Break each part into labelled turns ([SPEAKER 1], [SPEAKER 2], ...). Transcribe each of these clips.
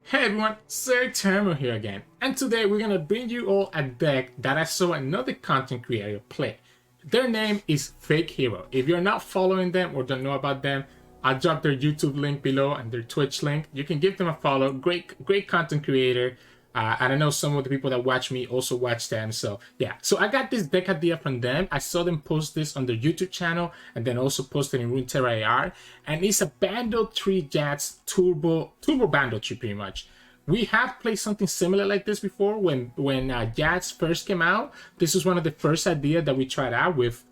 [SPEAKER 1] Hey everyone, Sirturmund here again, and today we're gonna bring you all a deck that I saw another content creator play. Their name is Fake Hero. If you're not following them or don't know about them, I'll drop their YouTube link below and their Twitch link. You can give them a follow. Great content creator. And I know some of the people that watch me also watch them. So yeah, so I got this deck idea from them. I saw them post this on their YouTube channel and then also posted in Runeterra AR. And it's a Bandle Tree Jayce Turbo Bandle Tree pretty much. We have played something similar like this before when Jayce first came out. This was one of the first ideas that we tried out with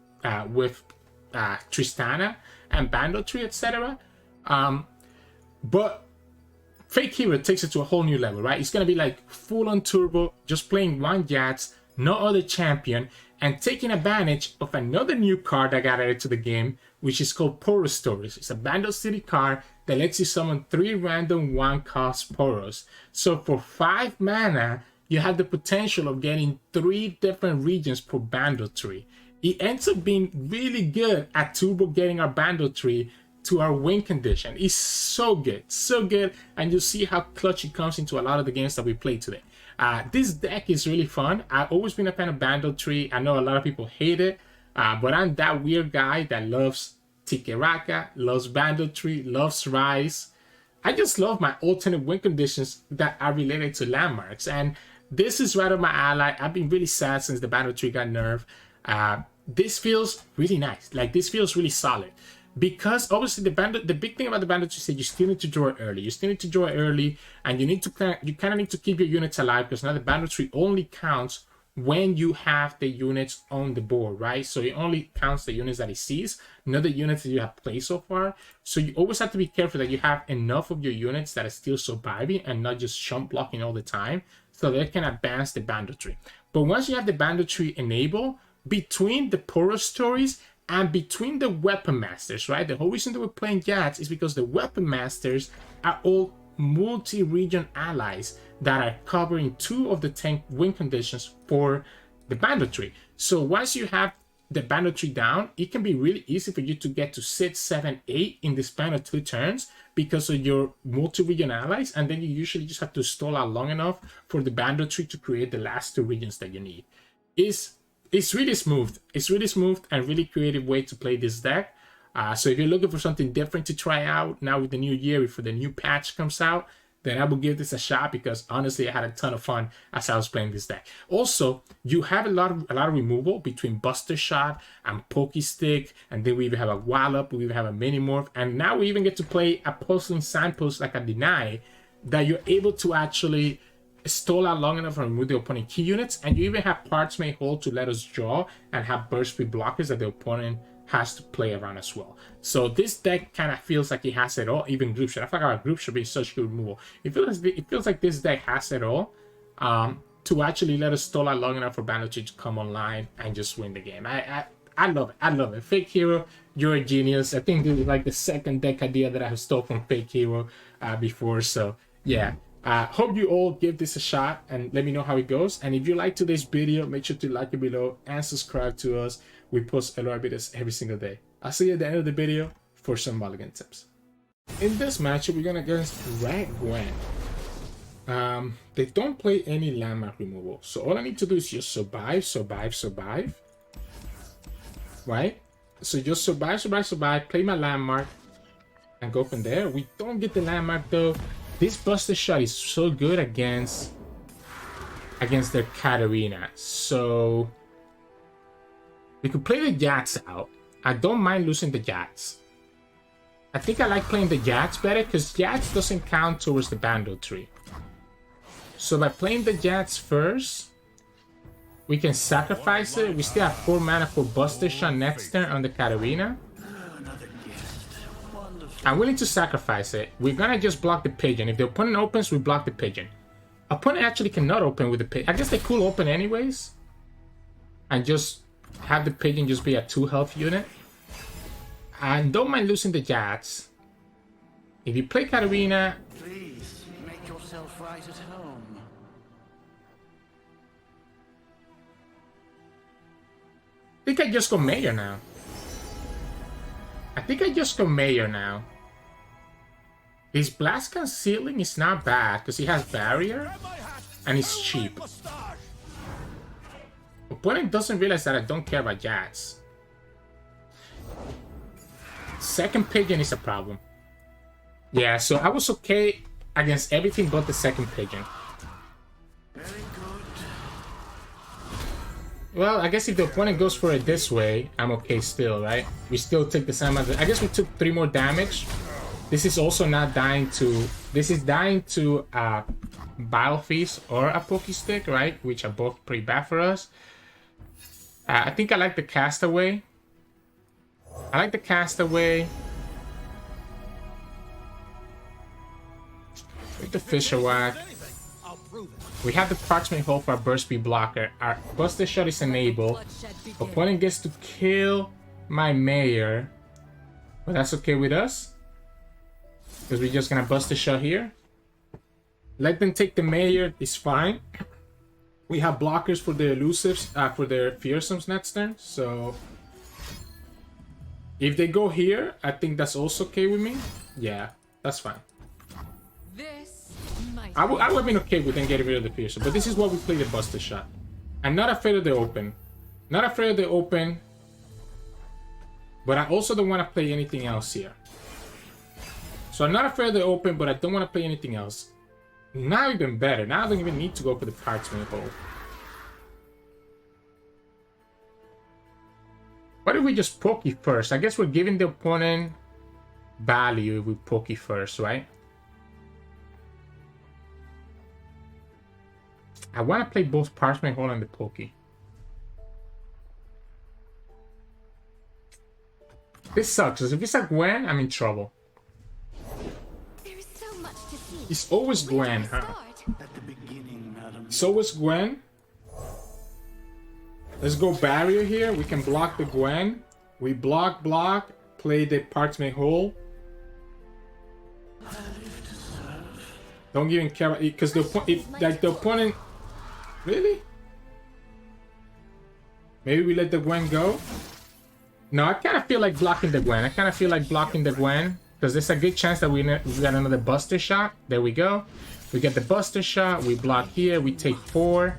[SPEAKER 1] Tristana and Bandle Tree, etc. But Fake Hero takes it to a whole new level, right? It's going to be like full-on turbo, just playing one Jayce, no other champion, and taking advantage of another new card that got added to the game, which is called Poro Stories. It's a Bandle City card that lets you summon 3 random 1-cost Poros. So for 5 mana, you have the potential of getting 3 different regions per Bandle Tree. It ends up being really good at turbo getting our Bandle Tree to our win condition. It's so good, and you'll see how clutch it comes into a lot of the games that we play today. This deck is really fun. I've always been a fan of Bandle Tree. I know a lot of people hate it, but I'm that weird guy that loves Tikeraka, loves Bandle Tree, loves Rise. I just love my alternate win conditions that are related to landmarks, and this is right up my alley. I've been really sad since the Bandle Tree got nerfed. This feels really nice. Like, this feels really solid. Because obviously the big thing about the Bandle Tree is that you still need to draw it early. You still need to draw it early, and you kind of need to keep your units alive, because now the Bandle Tree only counts when you have the units on the board, right? So it only counts the units that it sees, not the units that you have played so far. So you always have to be careful that you have enough of your units that are still surviving and not just chump blocking all the time, so they can advance the Bandle Tree. But once you have the Bandle Tree enabled, between the Poro Stories and between the Weapon Masters, right? The whole reason that we're playing Jayce is because the Weapon Masters are all multi-region allies that are covering 2 of the 10 win conditions for the Bandle Tree. So once you have the Bandle Tree down, it can be really easy for you to get to 6, 7, 8 in the span of 2 turns because of your multi-region allies, and then you usually just have to stall out long enough for the Bandle Tree to create the last 2 regions that you need. It's really smooth. It's really smooth and really creative way to play this deck. So if you're looking for something different to try out now with the new year, before the new patch comes out, then I will give this a shot, because honestly, I had a ton of fun as I was playing this deck. Also, you have a lot of removal between Buster Shot and Pokey Stick, and then we even have a Wallop, we even have a Mini Morph, and now we even get to play a Puzzling Signpost like a Deny, that you're able to actually stall out long enough and remove the opponent key units, and you even have Parts May Hold to let us draw and have burst speed blockers that the opponent has to play around as well. So this deck kind of feels like it has it all. Even Group Shot, I forgot Group Shot being such good removal. It feels like this deck has it all to actually let us stall out long enough for Bandle Tree to come online and just win the game. I love it. I love it. Fake Hero, you're a genius. I think this is like the second deck idea that I have stole from Fake Hero before. So yeah. Hope you all give this a shot and let me know how it goes. And if you like today's video, make sure to like it below and subscribe to us. We post a lot of videos every single day. I'll see you at the end of the video for some mulligan tips. In this matchup, we're gonna against Gwen. They don't play any landmark removal, so all I need to do is just survive, right? So just survive, play my landmark, and go from there. We don't get the landmark though. This Buster Shot is so good against their Katarina. So we could play the Jayce out. I don't mind losing the Jayce. I think I like playing the Jayce better, because Jayce doesn't count towards the Bandle Tree. So by playing the Jayce first, we can sacrifice it. We still have 4 mana for Buster Shot next turn on the Katarina. I'm willing to sacrifice it. We're gonna just block the pigeon. If the opponent opens, we block the pigeon. Opponent actually cannot open with the pigeon. I guess they could open anyways, and just have the pigeon just be a 2 health unit. And don't mind losing the Jayce. If you play Katarina,
[SPEAKER 2] please make yourself right at home.
[SPEAKER 1] I think I just go Mayor now. His blast concealing is not bad because he has barrier and it's cheap. Opponent doesn't realize that I don't care about Jats. Second pigeon is a problem. Yeah, so I was okay against everything but the second pigeon.
[SPEAKER 2] Very good.
[SPEAKER 1] Well, I guess if the opponent goes for it this way, I'm okay still, right? We still take the same amount. I guess we took 3 more damage. This is also not dying to... This is dying to a Bile Feast or a Pokestick, right? Which are both pretty bad for us. I think I like the Castaway. I like the Castaway. With the Fisher Whack. We have the Parchment Hole for our Burst Speed blocker. Our Buster Shot is enabled. Opponent gets to kill my Mayor. But that's okay with us. Because we're just gonna Buster Shot here. Let them take the Mayor, it's fine. We have blockers for the Elusives, for their Fearsomes next turn. So if they go here, I think that's also okay with me. Yeah, that's fine. I would have been okay with them getting rid of the Fearsome, but this is what we play the Buster Shot. I'm not afraid of the open. Not afraid of the open. But I also don't want to play anything else here. So I'm not afraid of the open, but I don't want to play anything else. Now even better. Now I don't even need to go for the Parchment Hole. What if we just Pokey first? I guess we're giving the opponent value if we Pokey first, right? I want to play both Parchment Hole and the Pokey. This sucks, because if it's a Gwen, I'm in trouble.
[SPEAKER 3] There's so much to see.
[SPEAKER 1] It's always Gwen, huh?
[SPEAKER 2] At the beginning, madam.
[SPEAKER 1] It's always Gwen. Let's go Barrier here. We can block the Gwen. We block, play the Parchment Hole. Don't even care, because the opponent... Really? Maybe we let the Gwen go? No, I kind of feel like blocking the Gwen. Because there's a good chance that we got another Buster Shot. There we go. We get the Buster Shot. We block here. We take 4.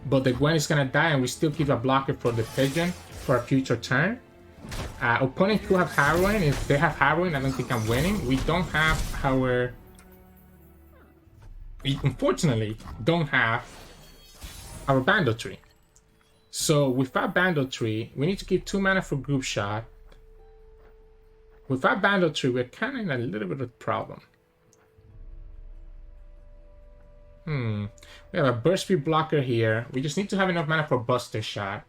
[SPEAKER 1] But the Gwen is going to die. And we still keep a blocker for the Pigeon for a future turn. Opponent could have Harrowing. If they have Harrowing, I don't think I'm winning. We don't have our... We unfortunately don't have our Bandle Tree. So without Bandle Tree, we need to keep 2 mana for Group Shot. Without Bandle Tree, we're kind of in a little bit of a problem. We have a Burst Speed blocker here. We just need to have enough mana for Buster Shot.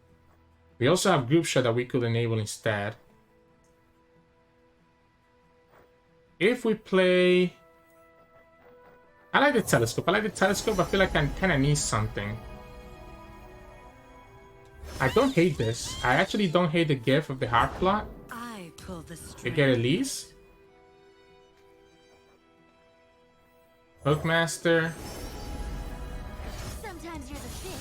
[SPEAKER 1] We also have Group Shot that we could enable instead. If we play... I like the Telescope. I feel like I kind of need something. I don't hate this. I actually don't hate the gift of the Heart Plot.
[SPEAKER 3] I pull the
[SPEAKER 1] We
[SPEAKER 3] string.
[SPEAKER 1] get Elise. Hookmaster.
[SPEAKER 3] Sometimes you're the fish,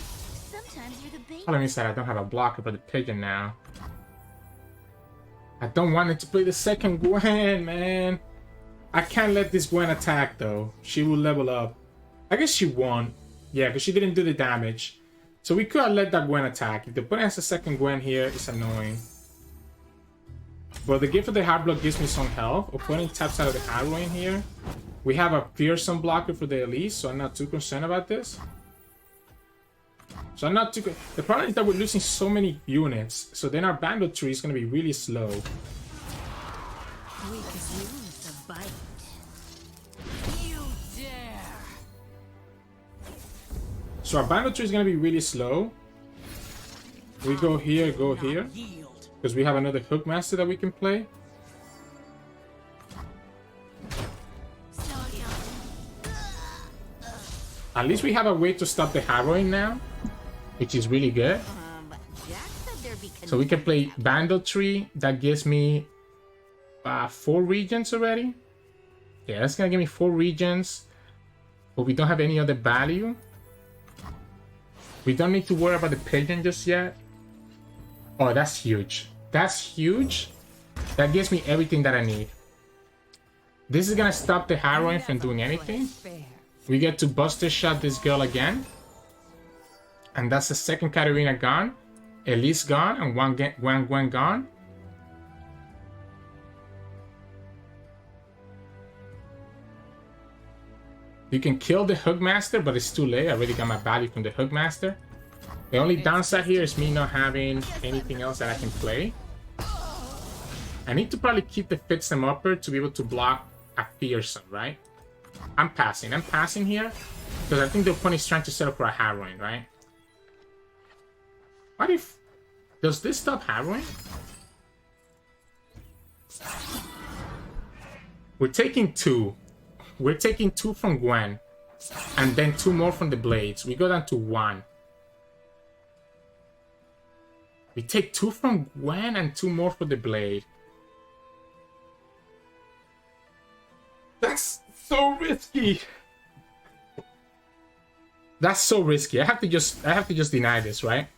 [SPEAKER 3] sometimes you're the bait.
[SPEAKER 1] Oh, let me say I don't have a blocker for the Pigeon now. I don't want it to play the second Gwen, man. I can't let this Gwen attack, though. She will level up. I guess she won. Yeah, because she didn't do the damage. So we could have let that Gwen attack. If the opponent has a second Gwen here, it's annoying. But the gift of the Heart Block gives me some health. Opponent taps out of the Harrowing here. We have a Fearsome blocker for the Elise, so I'm not too concerned about this. So I'm not too... The problem is that we're losing so many units. So then our Bandle Tree is going to be really slow.
[SPEAKER 3] We could use a bite. You dare!
[SPEAKER 1] So our Bandle Tree is going to be really slow. We go here,
[SPEAKER 2] Yield.
[SPEAKER 1] because we have another Hookmaster that we can play. At least we have a way to stop the Harrowing now, which is really good.
[SPEAKER 3] But Jack said there'd be
[SPEAKER 1] So we can play Bandle Tree. That gives me 4 regions already. Yeah, that's going to give me 4 regions. But we don't have any other value. We don't need to worry about the Pigeon just yet. Oh, that's huge. That's huge. That gives me everything that I need. This is gonna stop the heroine from doing anything. We get to Buster Shot this girl again. And that's the second Katarina gone. Elise gone and one Gwen gone. You can kill the Hookmaster, but it's too late. I already got my value from the Hookmaster. The only downside here is me not having anything else that I can play. I need to probably keep the Fitsum upper to be able to block a Fearsome, right? I'm passing here. Because I think the opponent is trying to set up for a heroine, right? What if... Does this stop heroine? We're taking 2. We're taking 2 from Gwen. And then 2 more from the Blades. We go down to 1. We take 2 from Gwen and 2 more for the Blade. That's so risky. That's so risky. I have to just deny this, right?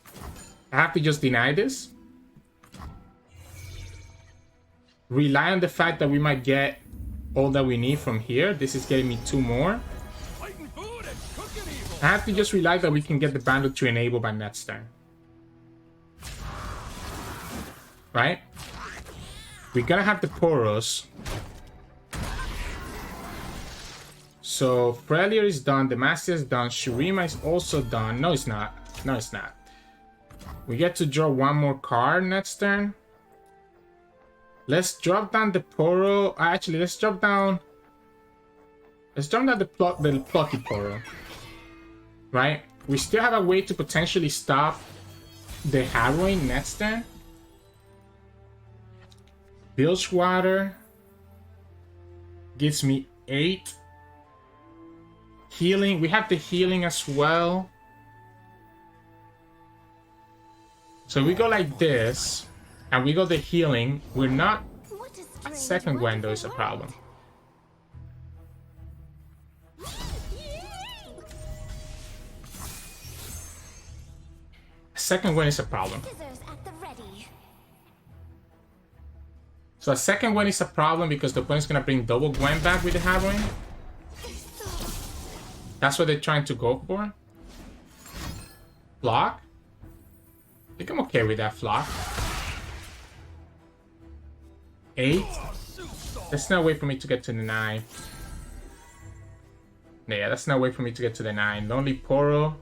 [SPEAKER 1] I have to just deny this. Rely on the fact that we might get all that we need from here. This is getting me 2 more. I have to just rely that we can get the Bandle Tree enabled by next turn. Right? We're gonna have the Poros. So Frelia is done, Demacia is done, Shurima is also done. No, it's not. No, it's not. We get to draw 1 more card next turn. Let's drop down the Poro. Actually, let's drop down the Plucky Poro. Right? We still have a way to potentially stop the Heroine next turn. Bilgewater gives me 8. Healing. We have the healing as well. So we go like this, and we go the healing. We're not... A second Gwen, though, is a problem. A second Gwen is a problem. So a second Gwen is a problem because the opponent's gonna bring double Gwen back with the heroine. That's what they're trying to go for. Block. I think I'm okay with that flock. 8. That's no way for me to get to the 9. Yeah, that's no way for me to get to the 9. Lonely Poro.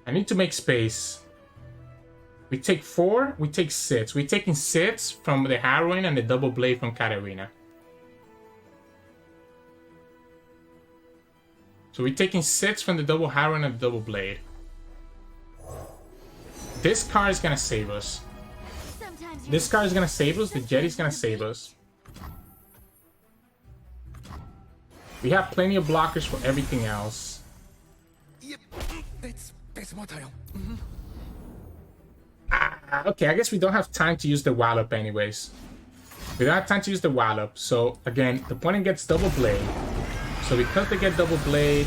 [SPEAKER 1] I need to make space. We take 4, we take 6. We're taking 6 from the heroine and the double blade from Katarina. So we're taking 6 from the double heroine and the double blade. This card is gonna save us. This card is gonna save us. The Jetty's gonna save us. We have plenty of blockers for everything else. Okay, I guess we don't have time to use the Wallop anyways. We don't have time to use the Wallop. So again, the opponent gets double blade. So because they get double blade,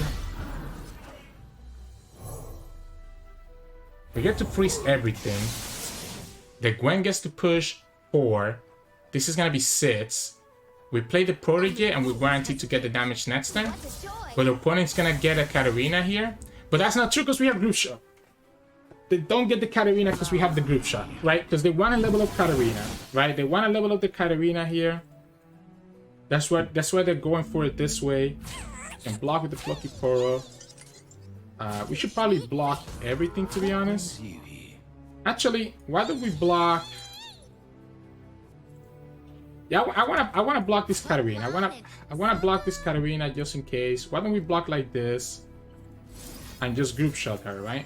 [SPEAKER 1] we get to freeze everything. The Gwen gets to push 4. This is gonna be 6. We play the Protege and we're guaranteed to get the damage next turn. But the opponent's gonna get a Katarina here. But that's not true because we have group shot. They don't get the Katarina because we have the group shot, right? Because they want to level up Katarina, right? They want to level up the Katarina here. That's why they're going for it this way. And block with the Plucky Poro. We should probably block everything, to be honest. Actually, why don't we block? Yeah, I wanna block this Katarina. I wanna block this Katarina just in case. Why don't we block like this and just group shot her, right?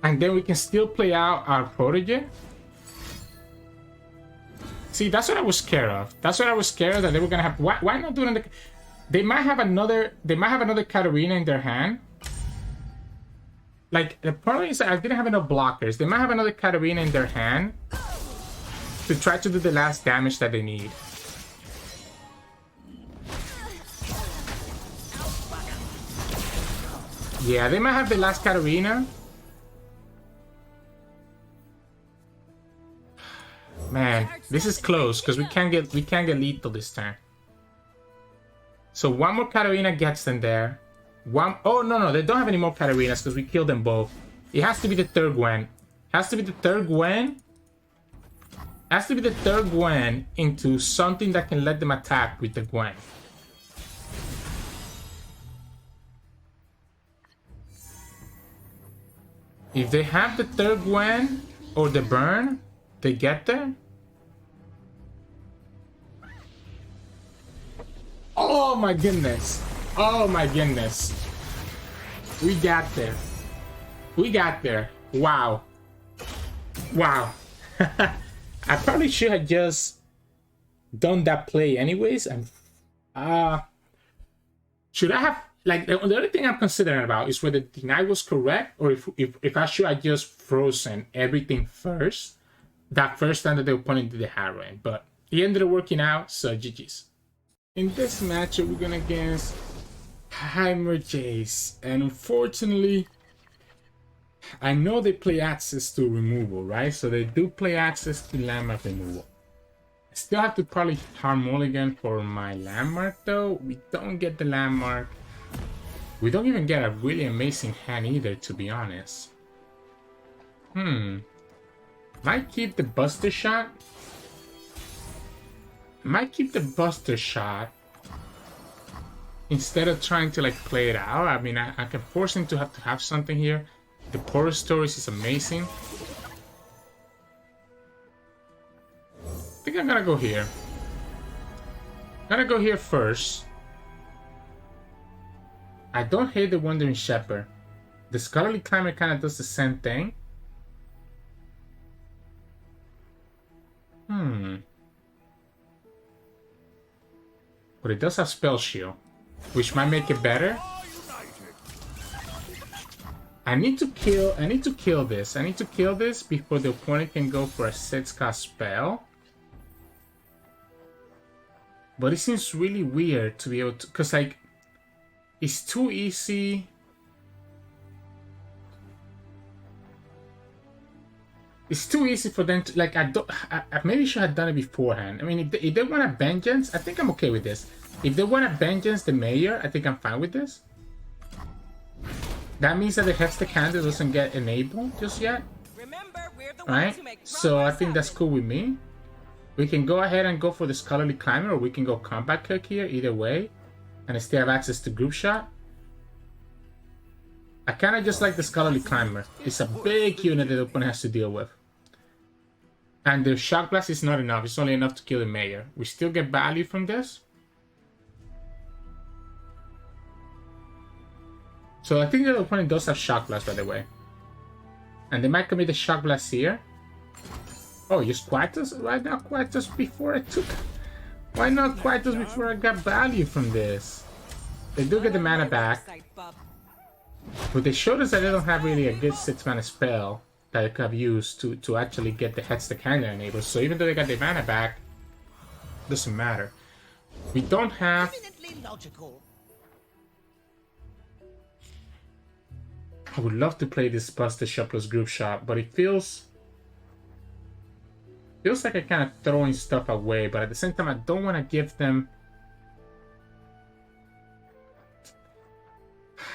[SPEAKER 1] And then we can still play out our Protege. See, that's what I was scared of. That's what I was scared of, that they were gonna have. Why not doing the? They might have another. They might have another Katarina in their hand. Like the problem is, I didn't have enough blockers. They might have another Katarina in their hand to try to do the last damage that they need. Yeah, they might have the last Katarina. Man, this is close because we can't get lethal this turn. So one more Katarina gets them there. Oh no, they don't have any more Katarinas because we killed them both. It has to be the third Gwen. Has to be the third Gwen. Has to be the third Gwen into something that can let them attack with the Gwen. If they have the third Gwen or the burn, they get there. Oh my goodness. Oh my goodness. We got there. We got there. Wow. Wow. I probably should have just done that play anyways. And should I have, like, the only thing I'm considering about is whether the deny was correct or if I should have just frozen everything first. That first time that the opponent did the harrowing. But it ended up working out, so GG's. In this matchup, we're going against Heimerdinger Jayce. And unfortunately, I know they play access to removal, right? So they do play access to landmark removal. I still have to probably harm mulligan for my landmark, though. We don't get the landmark. We don't even get a really amazing hand either, to be honest. Might keep the Buster Shot. Might keep the Buster Shot instead of trying to like play it out. I mean, I can force him to have something here. The Poro Stories is amazing. I think I'm gonna go here. Gonna go here first. I don't hate the Wandering Shepherd. The Scholarly Climber kind of does the same thing. But it does have Spell Shield, which might make it better. I need to kill this. I need to kill this before the opponent can go for a 6-cast spell. But it seems really weird to be able to, because like it's too easy. It's too easy for them to, like, I maybe should have done it beforehand. I mean, if they want a vengeance, I think I'm okay with this. If they want a vengeance, the mayor, I think I'm fine with this. That means that the Hextech Candle doesn't get enabled just yet.
[SPEAKER 3] Remember, we're the
[SPEAKER 1] Right?
[SPEAKER 3] ones who make
[SPEAKER 1] So I
[SPEAKER 3] progress
[SPEAKER 1] think that's
[SPEAKER 3] happen.
[SPEAKER 1] cool with me. We can go ahead and go for the Scholarly Climber, or we can go Combat Cook here, either way. And still have access to Group Shot. I kind of just like the Scholarly Climber. It's a big unit that the opponent has to deal with. And the Shock Blast is not enough. It's only enough to kill the mayor. We still get value from this. So I think the opponent does have Shock Blast, by the way. And they might commit the Shock Blast here. Oh, use Quietus? Why not Quietus before I took... Why not Quietus before I got value from this? They do get the mana back. But they showed us that they don't have really a good 6-mana spell that they could have used to actually get the Hextech Candle enabled. So even though they got the mana back, doesn't matter. We don't have...
[SPEAKER 3] Eminently logical.
[SPEAKER 1] I would love to play this Buster Shot plus Group Shot, but it feels like I'm kind of throwing stuff away, but at the same time I don't want to give them...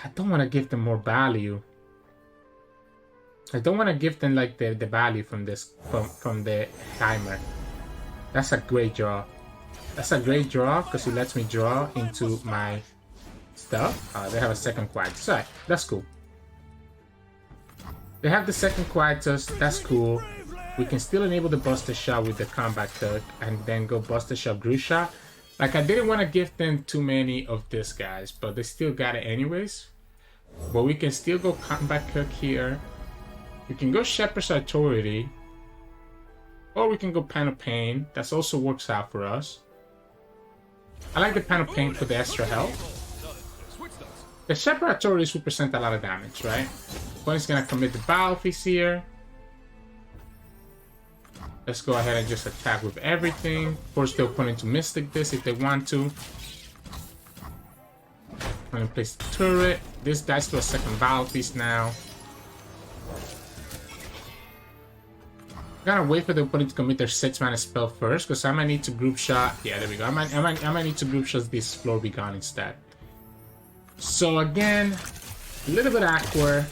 [SPEAKER 1] I don't want to give them more value. I don't want to give them like the value from this from the Heimer. That's a great draw. That's a great draw because it lets me draw into my stuff. They have a second Quietus. So that's cool. They have the second Quietus. That's cool. We can still enable the Buster Shot with the Combat Cook and then go Buster Shot, Group Shot. Like, I didn't want to give them too many of this, guys, but they still got it anyways. But we can still go Combat Cook here. We can go Shepherd's Authority. Or we can go Pan of Pain. That also works out for us. I like the Pan of Pain for the extra health. The Shepherd Authorities represent a lot of damage, right? Opponent's gonna commit the Battlefield here. Let's go ahead and just attack with everything. Force the opponent to Mystic this if they want to. I'm gonna place the turret. this guy's to a second battle piece now. Gotta wait for the opponent to commit their 6-mana spell first, because I might need to group shot. Yeah, there we go. I might need to group shot this Floor Be Gone instead. So again, a little bit awkward.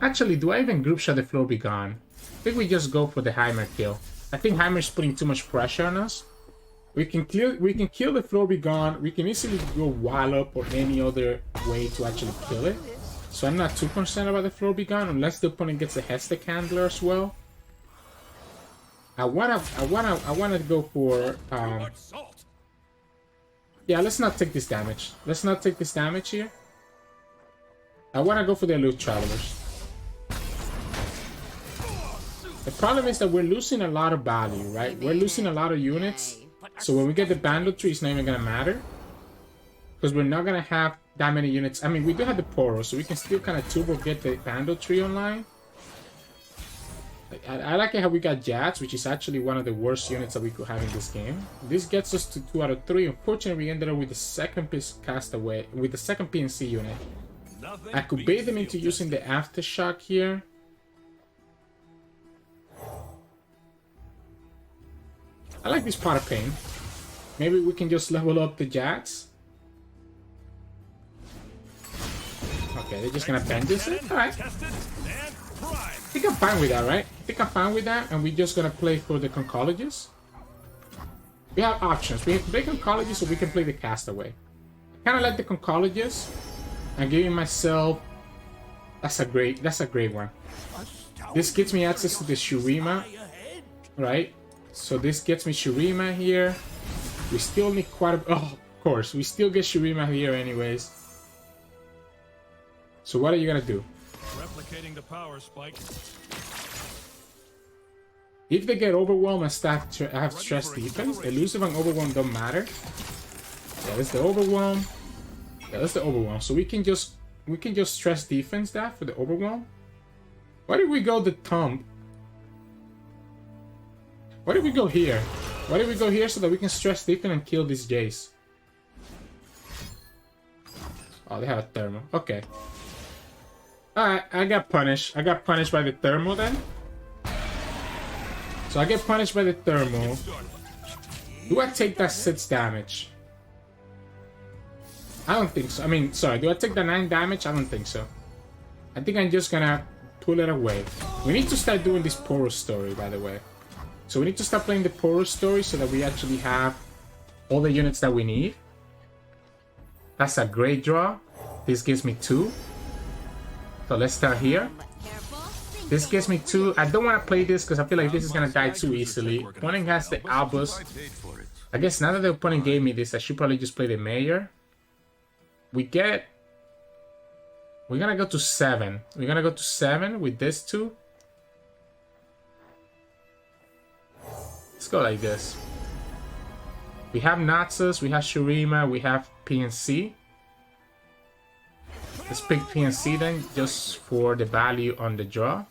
[SPEAKER 1] Actually, do I even group shot the Floor Be Gone? I think we just go for the Heimer kill. I think Heimer's putting too much pressure on us. We can kill the Floor Be Gone. We can easily go Wallop or any other way to actually kill it. So I'm not too concerned about the Floor Be Gone unless the opponent gets a Hextech Handler as well. I wanna go for yeah, let's not take this damage. Let's not take this damage here. I wanna go for the Elusive Travelers. The problem is that we're losing a lot of value, right? We're losing a lot of units. So when we get the Bandle Tree, it's not even gonna matter. Because we're not gonna have that many units. I mean, we do have the Poro, so we can still kind of turbo get the Bandle Tree online. I like it how we got Jats, which is actually one of the worst units that we could have in this game. This gets us to 2 out of 3. Unfortunately, we ended up with the second piece castaway, with the second PNC unit. I could bait them into using the Aftershock here. I like this Pot of Pain. Maybe we can just level up the Jats. Okay, they're just gonna bend this. Alright. I think I'm fine with that, right? I think I'm fine with that, and we're just gonna play for the Concologist. We have options. We have to play Concologist, or we can play the Castaway. I kind of like the Concologist. I'm giving myself. That's a great one. This gets me access to the Shurima, right? So this gets me Shurima here. We still need quite a. Oh, of course, we still get Shurima here, anyways. So what are you gonna do?
[SPEAKER 4] Replicating the power spike.
[SPEAKER 1] If they get overwhelmed and have stress defense, elusive and overwhelm don't matter. Yeah, that's the overwhelm. Yeah, that's the overwhelm. So we can just stress defense that for the overwhelm. Why did we go the thumb? Why did we go here? Why did we go here so that we can stress defense and kill this Jayce? Oh, they have a thermal. Okay. Alright, I got punished. I got punished by the thermal then. So I get punished by the thermal. Do I take that 6 damage? I don't think so. I mean, sorry, do I take the 9 damage? I don't think so. I think I'm just gonna pull it away. We need to start doing this Poro Story, by the way. So we need to start playing the Poro Story so that we actually have all the units that we need. That's a great draw. This gives me 2. So let's start here. This gives me 2. I don't want to play this because I feel like this is going to die too easily. Opponent has the Albus. I guess now that the opponent gave me this, I should probably just play the Mayor. We're going to go to 7. We're going to go to 7 with this 2. Let's go like this. We have Naxos, we have Shurima, we have PNC. Let's pick PNC then, just for the value on the draw.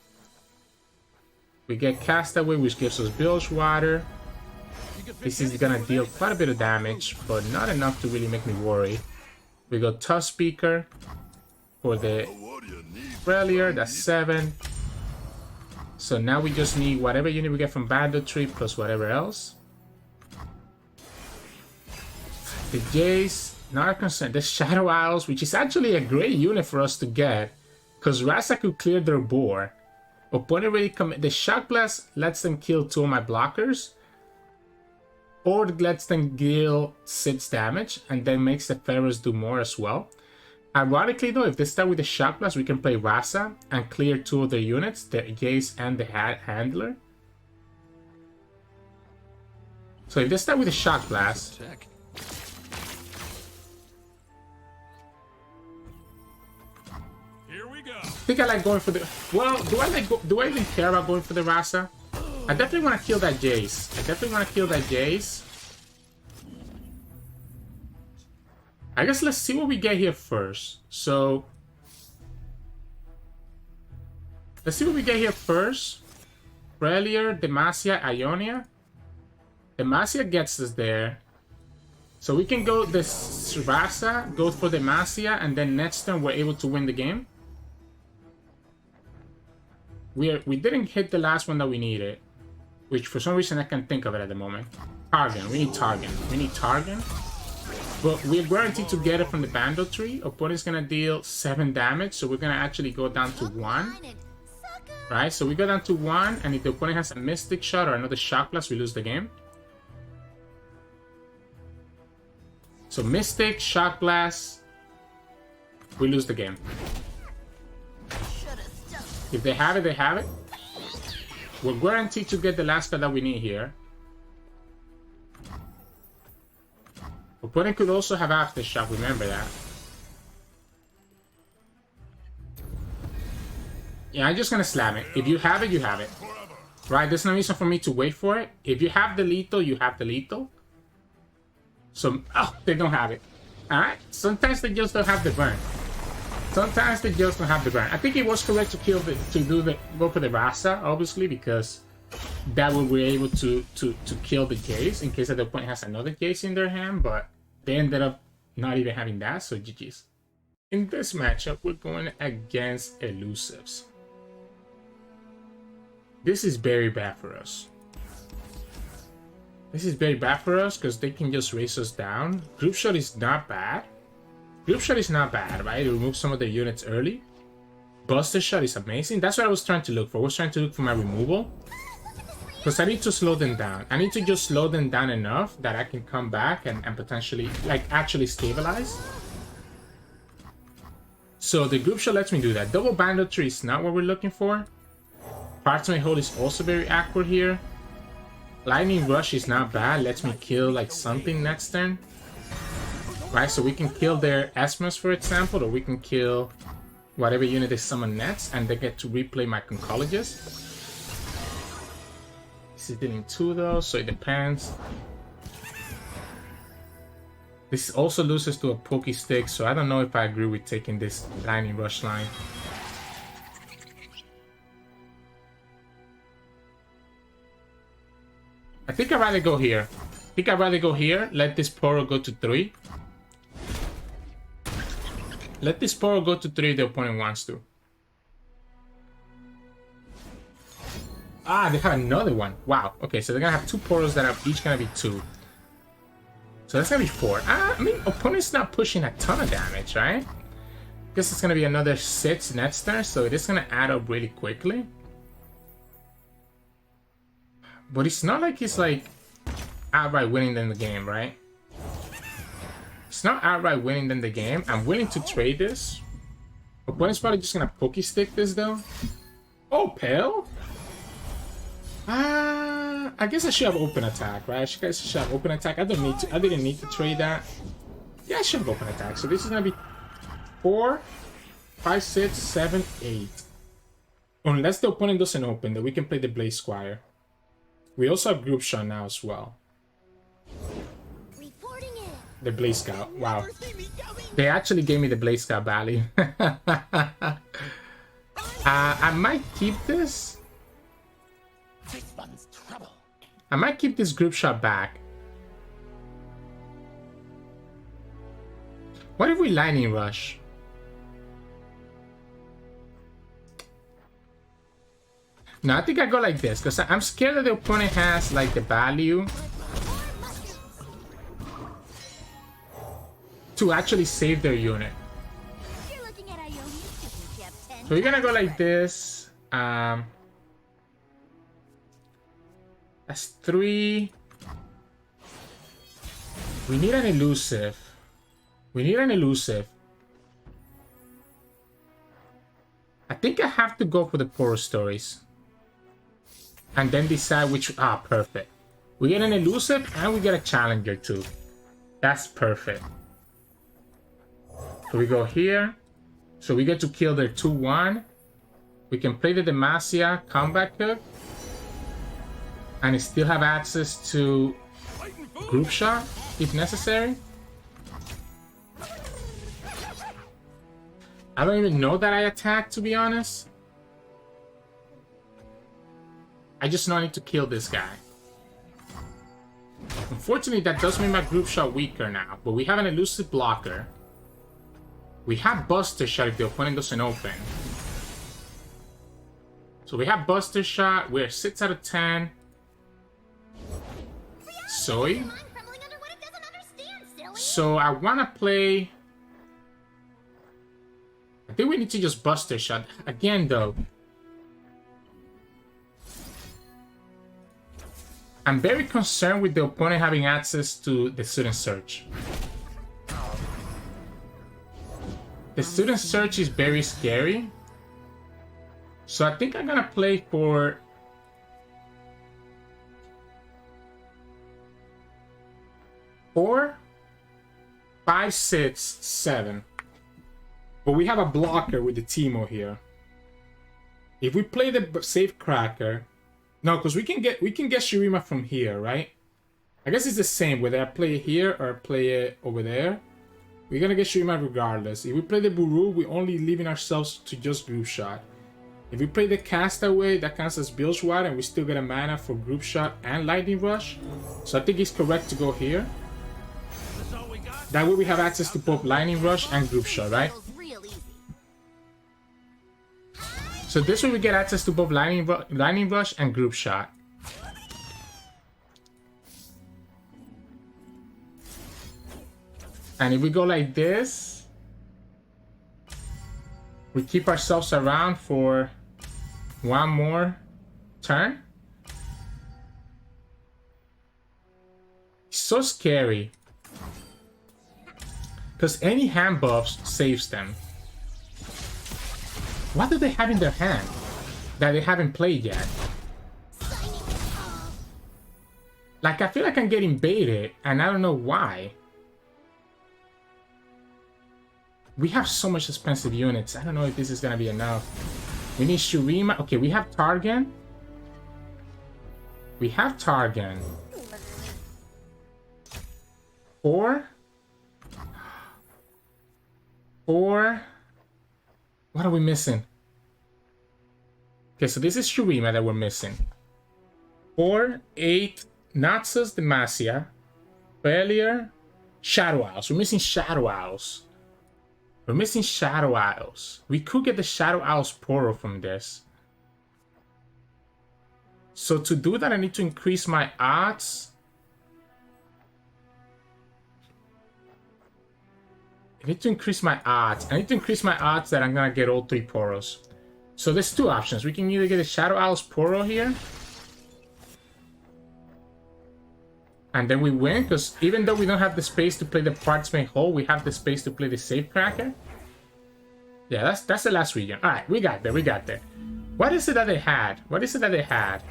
[SPEAKER 1] We get Castaway, which gives us Bilgewater. This is gonna deal quite a bit of damage, but not enough to really make me worry. We got Tough Speaker for the Relier, that's 7. So now we just need whatever unit we get from Bandle Tree plus whatever else. The Jayce, not concerned. The Shadow Isles, which is actually a great unit for us to get, because Rasa could clear their board. Opponent really commit. The Shock Blast lets them kill 2 of my blockers, or it lets them deal 6 damage, and then makes the Pharaohs do more as well. Ironically though, if they start with the Shock Blast, we can play Rasa and clear 2 of their units, the Jayce and the Handler. So if they start with the Shock Blast, I think I like going for the. Well, do I even care about going for the Rasa? I definitely want to kill that Jayce. I guess let's see what we get here first. So let's see what we get here first. Relier, Demacia, Ionia. Demacia gets us there. So we can go this Rasa, go for the Masia, and then next turn we're able to win the game. We didn't hit the last one that we needed, which for some reason I can't think of it at the moment. Targan, we need Targan. We need Targan. But we're guaranteed to get it from the Bandle Tree. Opponent's gonna deal 7 damage, so we're gonna actually go down to 1. Right, so we go down to 1, and if the opponent has a Mystic Shot or another Shock Blast, we lose the game. So Mystic, Shock Blast, we lose the game. If they have it, they have it. We're guaranteed to get the last card that we need here. Opponent could also have Aftershock, remember that. Yeah, I'm just gonna slam it. If you have it, you have it. Right, there's no reason for me to wait for it. If you have the lethal, you have the lethal. So, oh, they don't have it. Alright, sometimes they just don't have the burn. Sometimes they just don't have the burn. I think it was correct to go for the Rasa, obviously, because that way we're able to kill the Jayce in case that the opponent has another Jayce in their hand, but they ended up not even having that, so GG's. In this matchup, we're going against Elusives. This is very bad for us. This is very bad for us because they can just race us down. Group Shot is not bad. Group Shot is not bad, right? It removes some of their units early. Buster Shot is amazing. That's what I was trying to look for. I was trying to look for my removal. Because I need to slow them down. I need to just slow them down enough that I can come back and potentially, like, actually stabilize. So the Group Shot lets me do that. Double Bandle Tree is not what we're looking for. Parchment Hold is also very awkward here. Lightning Rush is not bad. Lets me kill, like, something next turn. Right, so we can kill their Esmus, for example, or we can kill whatever unit they summon next, and they get to replay my Concologist. This is dealing 2 though, so it depends. This also loses to a Pokey Stick, so I don't know if I agree with taking this Lightning Rush line. I think I'd rather go here. Let this Poro go to 3. Let this Poro go to 3 if the opponent wants to. Ah, they have another one. Wow. Okay, so they're gonna have 2 Poros that are each gonna be 2. So that's gonna be 4. I mean, opponent's not pushing a ton of damage, right? Guess it's gonna be another 6 next turn, so it is gonna add up really quickly. But it's not like he's like outright winning them the game, right? It's not outright winning them the game. I'm willing to trade this. Opponent's probably just gonna Pokey Stick this though. Oh, Pale? I guess I should have open attack, right? I should have open attack. I didn't need to trade that. Yeah, I should have open attack. So this is gonna be 4, 5, 6, 7, 8. Unless the opponent doesn't open, then we can play the Blaze Squire. We also have Group Shot now as well. The Blaze Scout. Wow. They actually gave me the Blaze Scout value. I might keep this. I might keep this Group Shot back. What if we Lightning Rush? No, I think I go like this, because I'm scared that the opponent has, like, the value to actually save their unit. So we're gonna go like this. That's 3. We need an elusive. I think I have to go for the Poro Stories. And then decide which... Ah, perfect. We get an elusive and we get a challenger too. That's perfect. So we go here. So we get to kill their 2-1. We can play the Demacia combat hook. And still have access to Group Shot if necessary. I don't even know that I attacked, to be honest. I just know I need to kill this guy. Unfortunately, that does make my group shot weaker now, but we have an elusive blocker. We have Buster Shot if the opponent doesn't open. So we have Buster Shot. We're 6 out of 10. Zoe. So I want to play... I think we need to just Buster Shot. Again, though. I'm very concerned with the opponent having access to the Student Search. The Student Search is very scary. So I think I'm gonna play for... 4, 5, 6, 7. But we have a blocker with the Teemo here. If we play the Safe Cracker... No, because we can get Shurima from here, right? I guess it's the same whether I play it here or play it over there. We're gonna get Shurima regardless. If we play the Buru, we're only leaving ourselves to just Group Shot. If we play the Castaway, that counts as Bilge Water, and we still get a mana for Group Shot and Lightning Rush. So I think it's correct to go here. That way we have access to both Lightning Rush and Group Shot, right? So this way we get access to both Lightning Rush and Group Shot. And if we go like this, we keep ourselves around for one more turn. It's so scary. Because any hand buffs saves them. What do they have in their hand that they haven't played yet? Like, I feel like I'm getting baited, and I don't know why. We have so much expensive units. I don't know if this is gonna be enough. We need Shurima. Okay, we have Targan. We have Targan. 4. What are we missing? Okay, so this is Shurima that we're missing. 4, 8, Naxos, Demacia, Failure, Shadow Owls. We're missing Shadow Owls. We're missing Shadow Owls. We could get the Shadow Owls Poro from this. So to do that, I need to increase my odds. I need to increase my odds. I need to increase my odds that I'm gonna get all 3 Poros. So there's 2 options. We can either get a Shadow Owls Poro here. And then we win, because even though we don't have the space to play the Parchment Hole, we have the space to play the Safe Cracker. Yeah, that's the last region. Alright, we got there, we got there. What is it that they had? What is it that they had?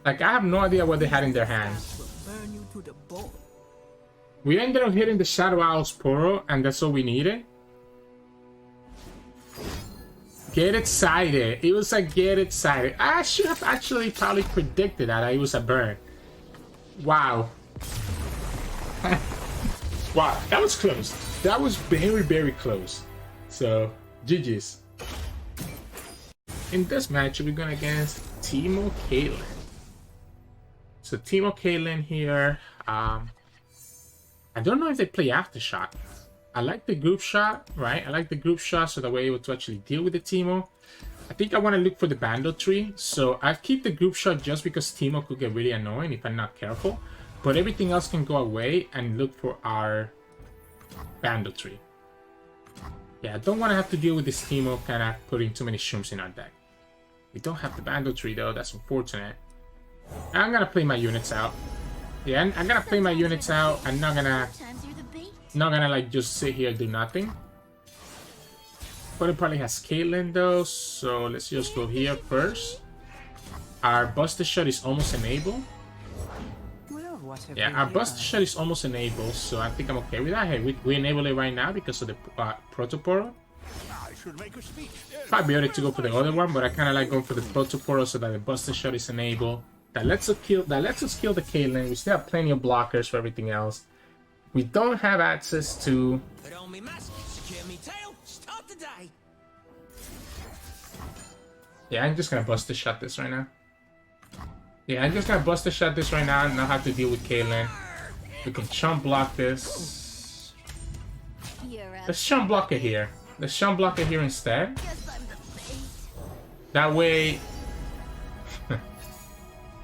[SPEAKER 1] Like, I have no idea what they had in their hands. We ended up hitting the Shadow Owls Poro, and that's all we needed. Get excited. It was like, get excited. I should have actually probably predicted that it was a burn. Wow. Wow, that was close. That was very, very close. So, GG's. In this match, we're going against Teemo Caitlyn. So, Teemo Caitlyn here. I don't know if they play Aftershock. I like the Group Shot, right? I like the Group Shot so that we're able to actually deal with the Teemo. I think I want to look for the Bandle Tree. So I keep the Group Shot just because Teemo could get really annoying if I'm not careful. But everything else can go away and look for our Bandle Tree. Yeah, I don't want to have to deal with this Teemo kind of putting too many shrooms in our deck. We don't have the Bandle Tree though, that's unfortunate. I'm going to play my units out. Yeah, I'm going to play my units out. I'm not gonna like just sit here and do nothing. But it probably has Caitlyn though, so let's just go here first. Our Buster Shot is almost enabled. Yeah, our Buster Shot is almost enabled, so I think I'm okay with that. Hey, we enable it right now because of the Protoporo. Probably better to go for the other one, but I kind of like going for the Protoporo so that the Buster Shot is enabled. That lets us kill the Caitlyn. We still have plenty of blockers for everything else. We don't have access to... Yeah, I'm just gonna Buster Shot this right now. Yeah, I'm just gonna Buster Shot this right now and not have to deal with Caitlyn. We can chump block this.
[SPEAKER 3] You're up.
[SPEAKER 1] Let's chump block it here. Let's chump block it here instead.
[SPEAKER 3] Guess I'm the bait.
[SPEAKER 1] That way...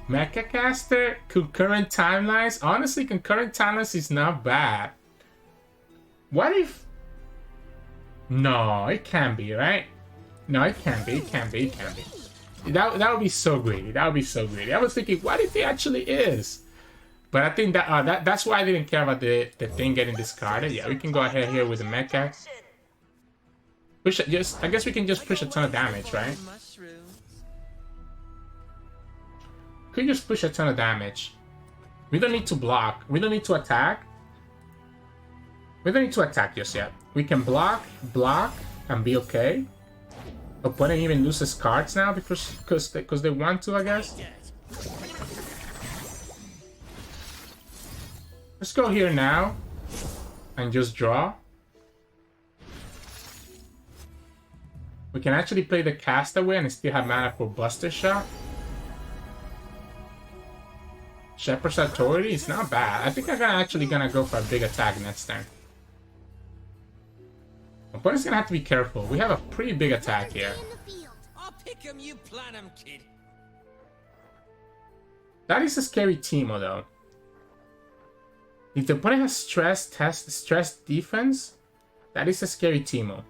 [SPEAKER 1] Mecha Caster, concurrent timelines. Honestly, concurrent timelines is not bad. What if... No, it can be, right? No, it can be, it can be, it can be. That would be so greedy. That would be so greedy. I was thinking, what if it actually is? But I think that that's why I didn't care about the thing getting discarded. Yeah, we can go ahead here with the mecha. Push it, I guess we can just push a ton of damage, right? We can just push a ton of damage. We don't need to block. We don't need to attack. We don't need to attack just yet. We can block, and be okay. Opponent even loses cards now because they want to, I guess. Let's go here now and just draw. We can actually play the Castaway and still have mana for Buster Shot. Shepherd's Authority is not bad. I think I'm actually gonna go for a big attack next turn. Opponent's gonna have to be careful. We have a pretty big attack here.
[SPEAKER 5] I'll pick 'em, you plan 'em, kid.
[SPEAKER 1] That is a scary Teemo though. If the opponent has stress defense, that is a scary Teemo.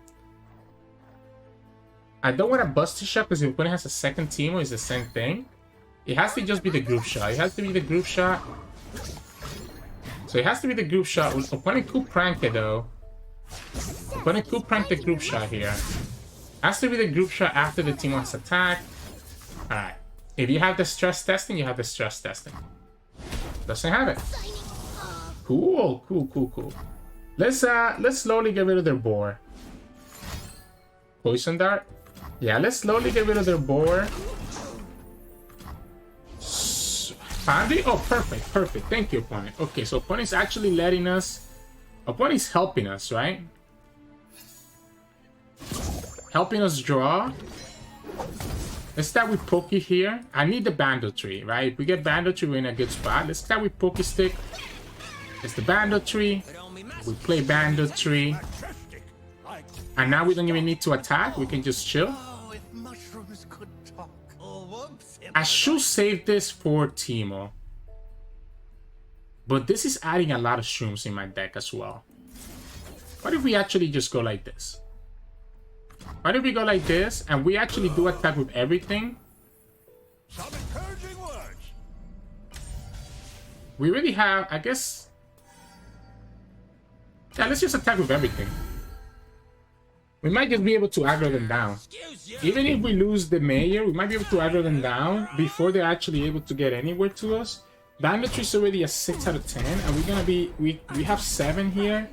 [SPEAKER 1] I don't want to Buster Shot because the opponent has a second Teemo, it's the same thing. It has to just be the group shot. It has to be the group shot. So it has to be the group shot. Opponent could prank it though. Opponent could prank the group shot here. Has to be the group shot after the team wants attack. Alright. If you have the stress testing, you have the stress testing. Doesn't have it. Cool, cool. Let's slowly get rid of their boar. Poison dart? Yeah, let's slowly get rid of their boar. Found it? Oh, perfect. Thank you, opponent. Okay, so opponent's actually letting us... Opponent's helping us, right? Helping us draw. Let's start with Poke here. I need the Bandle Tree, right? If we get Bandle Tree, we're in a good spot. Let's start with Poke Stick. It's the Bandle Tree. We play Bandle Tree. And now we don't even need to attack. We can just chill.
[SPEAKER 2] Oh, if mushrooms could talk. Oh, whoops.
[SPEAKER 1] I should save this for Teemo. But this is adding a lot of shrooms in my deck as well. What if we actually just go like this? What if we go like this and we actually do attack with everything?
[SPEAKER 4] Some encouraging words.
[SPEAKER 1] We really have, I guess... Yeah, let's just attack with everything. We might just be able to aggro them down. Even if we lose the mayor, we might be able to aggro them down before they're actually able to get anywhere to us. Bandle Tree is already a 6 out of 10, and we're gonna be... We have 7 here.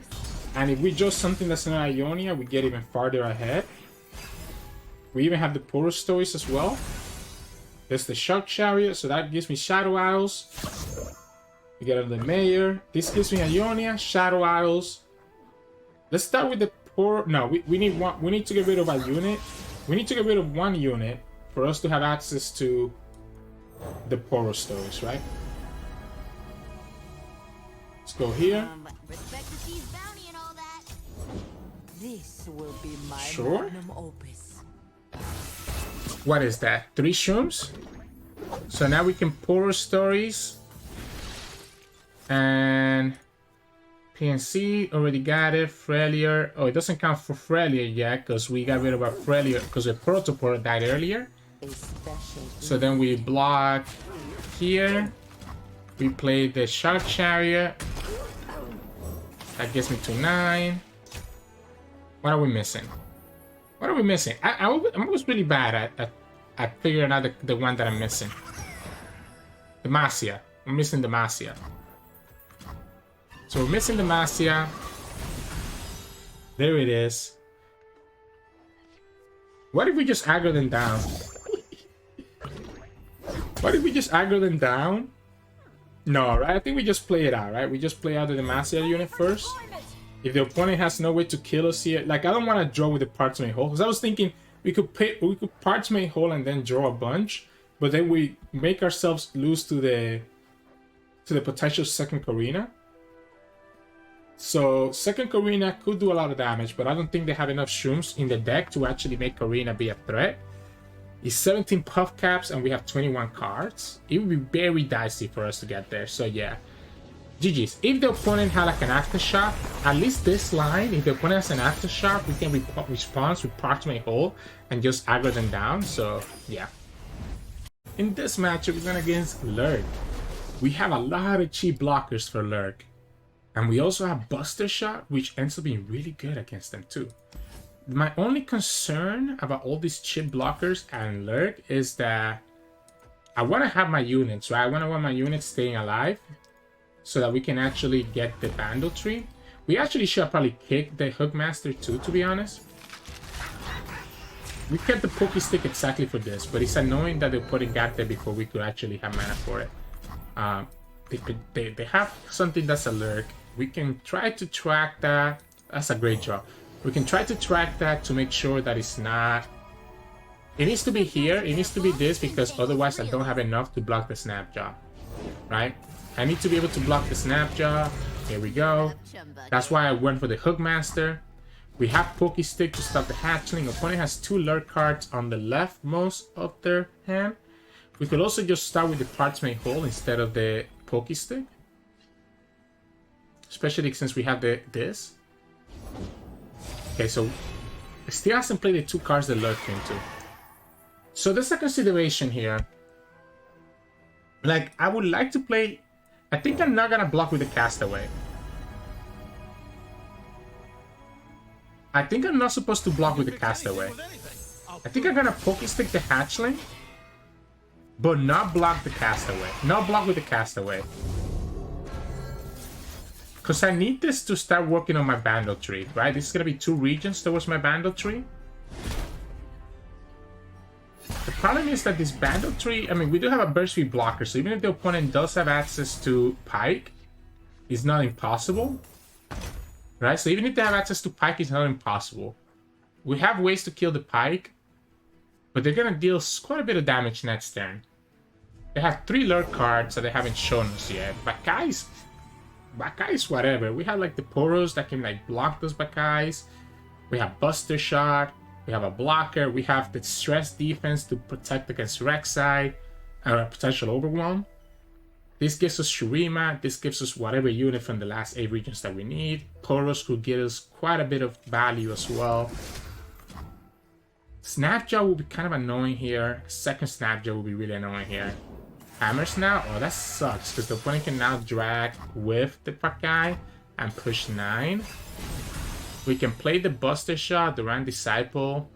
[SPEAKER 1] And if we draw something that's not Ionia, we get even farther ahead. We even have the Poro Stories as well. There's the Shark Chariot, so that gives me Shadow Isles. We get the Mayor. This gives me Ionia, Shadow Isles. Let's start with the Poro... No, we need one. We need to get rid of a unit. We need to get rid of one unit for us to have access to the Poro Stories, right? Let's go here.
[SPEAKER 3] Respect to Steve's bounty and all that.
[SPEAKER 6] This will be my
[SPEAKER 1] Sure.
[SPEAKER 6] magnum opus.
[SPEAKER 1] What is that? 3 shrooms? So now we can Poro Stories. And... PNC, already got it. Frelia. Oh, it doesn't count for Frelia yet, because we got rid of our Frelia, because the Protoporo died earlier.
[SPEAKER 6] A special
[SPEAKER 1] So then we block here. We play the Shark Chariot. That gets me to 9. What are we missing? What are we missing? I'm always really bad at figuring out the one that I'm missing. Demacia. I'm missing Demacia. So we're missing Demacia. There it is. What if we just aggro them down? What if we just aggro them down? No, right? I think we just play it out, right? We just play out the Demacia unit first. If the opponent has no way to kill us here, like I don't want to draw with the Parchment Hole, because I was thinking we could Parchment Hole and then draw a bunch, but then we make ourselves lose to the potential second Karina. So second Katarina could do a lot of damage, but I don't think they have enough shrooms in the deck to actually make Katarina be a threat. It's 17 puff caps and we have 21 cards. It would be very dicey for us to get there. So yeah, GG's. If the opponent had like an aftershock, at least this line, if the opponent has an aftershock, we can respond with Parchment Hole and just aggro them down. So yeah. In this matchup, we're going against Lurk. We have a lot of cheap blockers for Lurk. And we also have Buster Shot, which ends up being really good against them too. My only concern about all these chip blockers and Lurk is that I want to have my units, right? I want to have my units staying alive so that we can actually get the Bandle Tree. We actually should probably kick the Hookmaster too, to be honest. We kept the Poke Stick exactly for this, but it's annoying that they put a gap there before we could actually have mana for it. They have something that's a Lurk. We can try to track that. That's a great draw. We can try to track that to make sure that it's not... It needs to be here. It needs to be this because otherwise I don't have enough to block the Snapjaw. Right? I need to be able to block the Snapjaw. Here we go. That's why I went for the Hookmaster. We have Poke Stick to stop the Hatchling. Opponent has 2 Lurk cards on the leftmost of their hand. We could also just start with the Parchment Hole instead of the Poke Stick. Especially since we have this. Okay, so it still hasn't played the 2 cards that Lurk into. So there's a consideration here. Like, I would like to play... I think I'm not gonna block with the Castaway. I think I'm not supposed to block with the Castaway. I think I'm gonna Poke Stick the Hatchling, but not block the Castaway. Not block with the Castaway. Because I need this to start working on my Bandle Tree, right? This is gonna be 2 regions towards my Bandle Tree. The problem is that this Bandle Tree, I mean, we do have a Burst Speed blocker, so even if the opponent does have access to Pike, it's not impossible. Right? So even if they have access to Pike, it's not impossible. We have ways to kill the Pike, but they're gonna deal quite a bit of damage next turn. They have 3 Lurk cards that they haven't shown us yet. Bakai's whatever. We have like the Poros that can like block those Bakais. We have Buster Shot. We have a blocker. We have the Stress Defense to protect against Rek'Sai or a potential Overwhelm. This gives us Shurima. This gives us whatever unit from the last 8 regions that we need. Poros could give us quite a bit of value as well. Snapjaw will be kind of annoying here. Second Snapjaw will be really annoying here. Hammers now? Oh, that sucks because the opponent can now drag with the Pakai and push 9. We can play the Buster Shot, the Rand Disciple.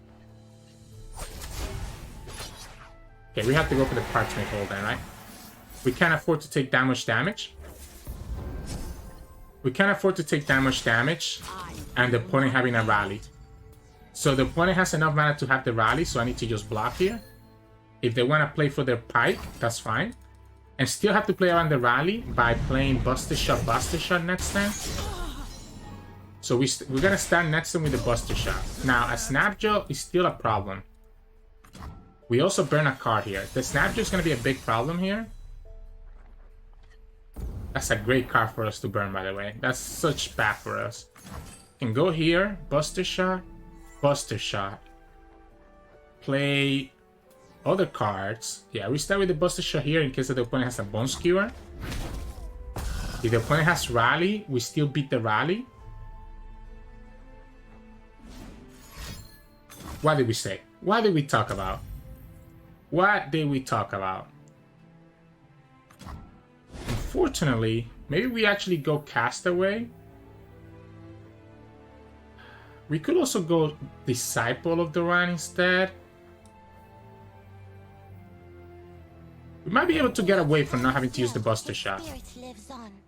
[SPEAKER 1] Okay, we have to go for the Parchment Hole then, right? We can't afford to take that much damage. We can't afford to take that much damage and the opponent having a rally. So the opponent has enough mana to have the rally, so I need to just block here. If they want to play for their Pike, that's fine. And still have to play around the rally by playing Buster Shot next turn. So we're going to stand next turn with the Buster Shot. Now, a Snapjaw is still a problem. We also burn a card here. The Snapjaw is going to be a big problem here. That's a great card for us to burn, by the way. That's such bad for us. Can go here, Buster Shot, play other cards. Yeah, we start with the Buster Shot here in case the opponent has a Bone Skewer. If the opponent has Rally, we still beat the Rally. What did we say? What did we talk about? What did we talk about? Unfortunately, maybe we actually go Castaway. We could also go Disciple of the Run instead. We might be able to get away from not having to use the Buster Shot.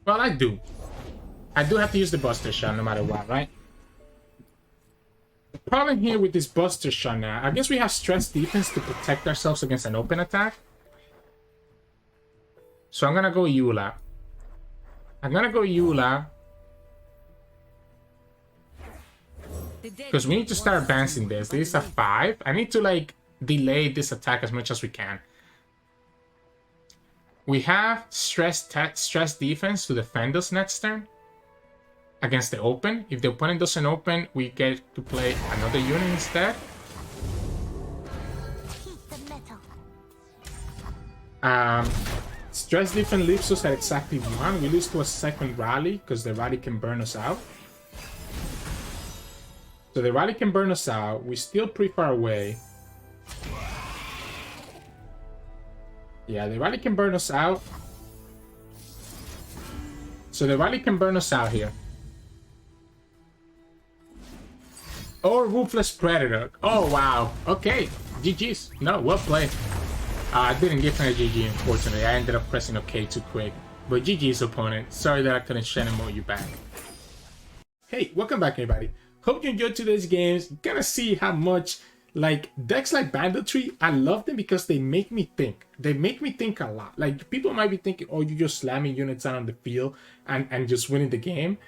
[SPEAKER 1] Well, I do. I do have to use the Buster Shot no matter what, right? The problem here with this Buster Shot now, I guess we have Stress Defense to protect ourselves against an open attack. So I'm gonna go Eula. Because we need to start advancing this. This is a 5. I need to like delay this attack as much as we can. We have stress defense to defend us next turn. against the open. If the opponent doesn't open, we get to play another unit instead. Stress defense leaves us at exactly 1. We lose to a second rally because the rally can burn us out. So the rally can burn us out. We're still pretty far away. Yeah, the rally can burn us out. So the rally can burn us out here. Or Ruthless Predator. Oh, wow. Okay. GG's. No, well played. I didn't give her a GG, unfortunately. I ended up pressing OK too quick. But GG's, opponent. Sorry that I couldn't Shenmue you back. Hey, welcome back, everybody. Hope you enjoyed today's games. Gonna see how much, like, decks like Bandle Tree, I love them because they make me think. They make me think a lot. Like, people might be thinking, oh, you're just slamming units out on the field and just winning the game.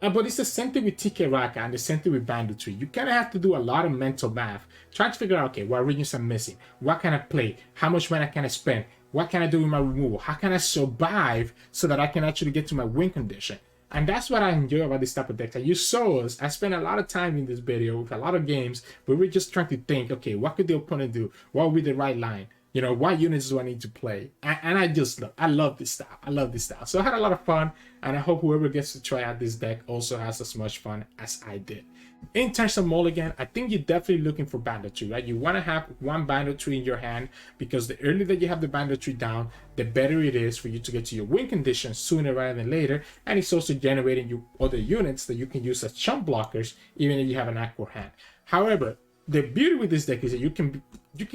[SPEAKER 1] But it's the same thing with TK Raka and the same thing with Bandle Tree. You kind of have to do a lot of mental math. Trying to figure out, okay, what regions I'm missing? What can I play? How much mana can I spend? What can I do with my removal? How can I survive so that I can actually get to my win condition? And that's what I enjoy about this type of deck. And you saw us, I spent a lot of time in this video with a lot of games where we're just trying to think, okay, what could the opponent do? What would be the right line? You know, what units do I need to play? And I love this style. I love this style. So I had a lot of fun, and I hope whoever gets to try out this deck also has as much fun as I did. In terms of mulligan, I think you're definitely looking for Bandle Tree, right? You want to have one Bandle Tree in your hand because the earlier that you have the Bandle Tree down, the better it is for you to get to your win condition sooner rather than later. And it's also generating you other units that you can use as chump blockers, even if you have an aqua hand. However, the beauty with this deck is that you can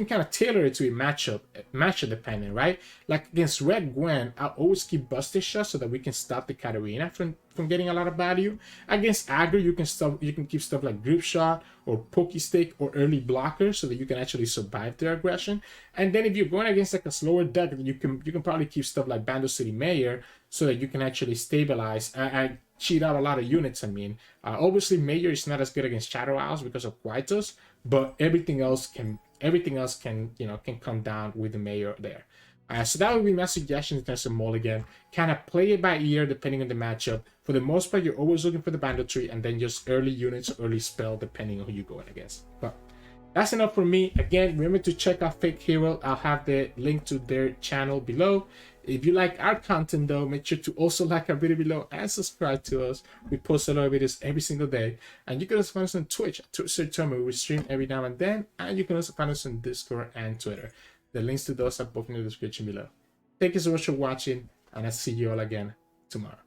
[SPEAKER 1] kind of tailor it to a matchup dependent, right? Like against Red Gwen, I'll always keep Buster Shot so that we can stop the Katarina from getting a lot of value. Against aggro, you can keep stuff like Grip Shot or Pokey Stick or early blocker so that you can actually survive their aggression. And then if you're going against like a slower deck, you can probably keep stuff like Bandle City Mayor so that you can actually stabilize and cheat out a lot of units. I mean, obviously Mayor is not as good against Shadow Owls because of Quietus, but everything else can come down with the Mayor there. So that would be my suggestion in terms of mulligan. Kind of play it by ear depending on the matchup. For the most part, you're always looking for the Bandle Tree and then just early units, early spell depending on who you're going against. But that's enough for me. Again, remember to check out Fake Hero. I'll have the link to their channel below. If you like our content though, make sure to also like our video below and subscribe to us. We post a lot of videos every single day. And you can also find us on Twitch at Sirturmund. We stream every now and then. And you can also find us on Discord and Twitter. The links to those are both in the description below. Thank you so much for watching, and I'll see you all again tomorrow.